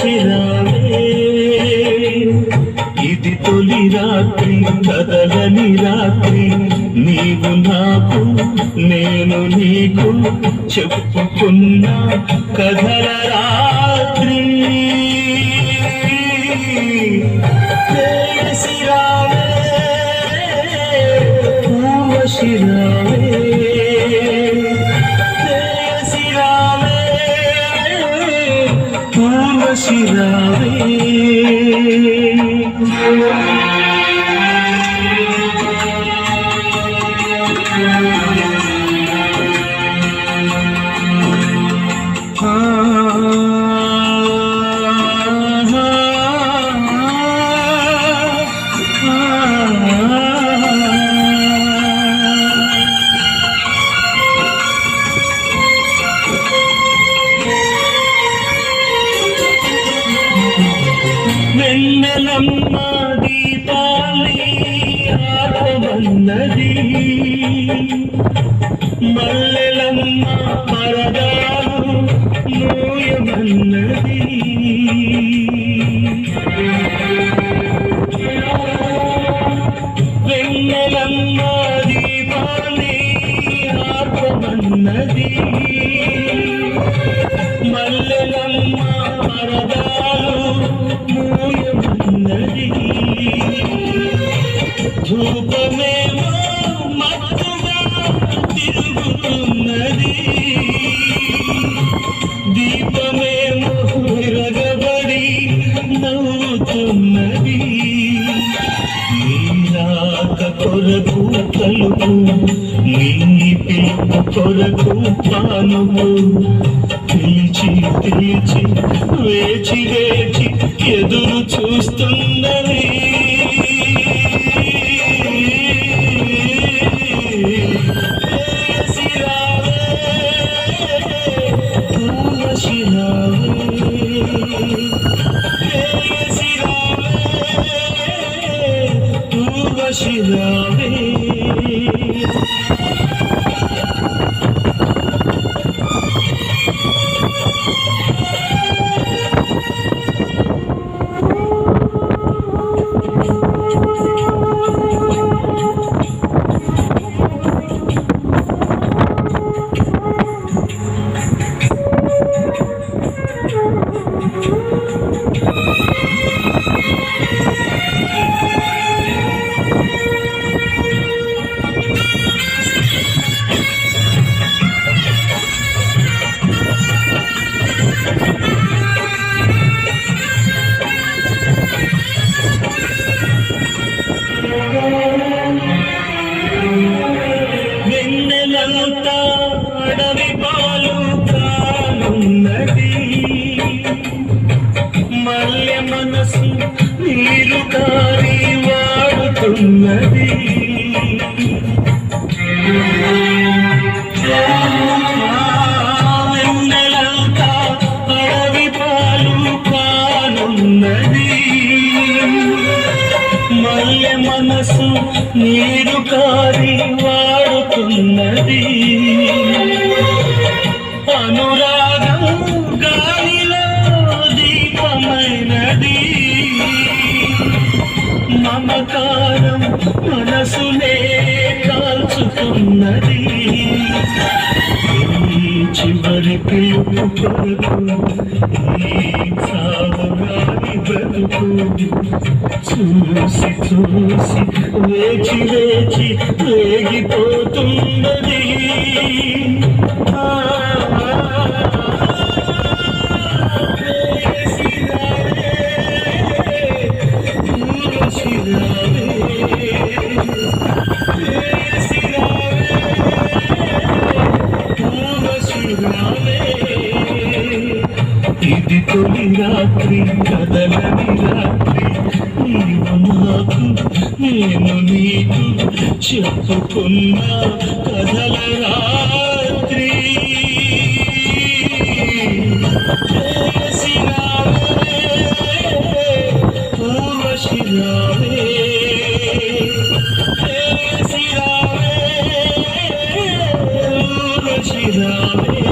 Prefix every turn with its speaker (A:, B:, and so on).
A: ఊర్వశిరావే ఇది తొలి రాత్రి కదలని రాత్రి నీవు నాకు నేను నీకు చెప్పుకున్న కథల రాత్రి ఊర్వశిరావే ఊర్వశిరావే వెన్నెలమ్మ దీపాలి ఆడవన్నది మల్లెలమ్మ పరదాలు నూయమన్నది వెన్నెలమ్మ దీపాలి ఆడవన్నది మల్లెలమ్మ పరదాలు ధూపమేమో మత్తుగా తిరుగుతున్నది దీపమేమో విరగబడి నవ్వుతున్నది నీరాక కొరకు కలుపు నీ పిలుపు కొరకు పానుము పిలిచి పిలిచి వేచి వేచి ఎదురు చూస్తున్నది ఊర్వశిరావే వెన్నెలంతా అడవి పాలు కానున్నది మల్లె మనసు నీరు కారి వాడుతున్నది వెన్నెలంతా అడవి పాలు కానున్నది మల్లె మనసు నీరు కారి వాడుతున్నది అనురాగం గాలిలో దీపమైనది మమకారం మనసునే కాల్చుతున్నది చివరి పిలుపు కొరకు ఈ సావగాని బ్రతుకు చూసి చూసి వేచి వేచి వేగిపోతున్నది ఇది తొలి రాత్రి కదలని రాత్రి నీవు నాకు నేను నీకు చెప్పుకున్న కథల రాత్రి ఊర్వశిరావే ఊర్వశిరావే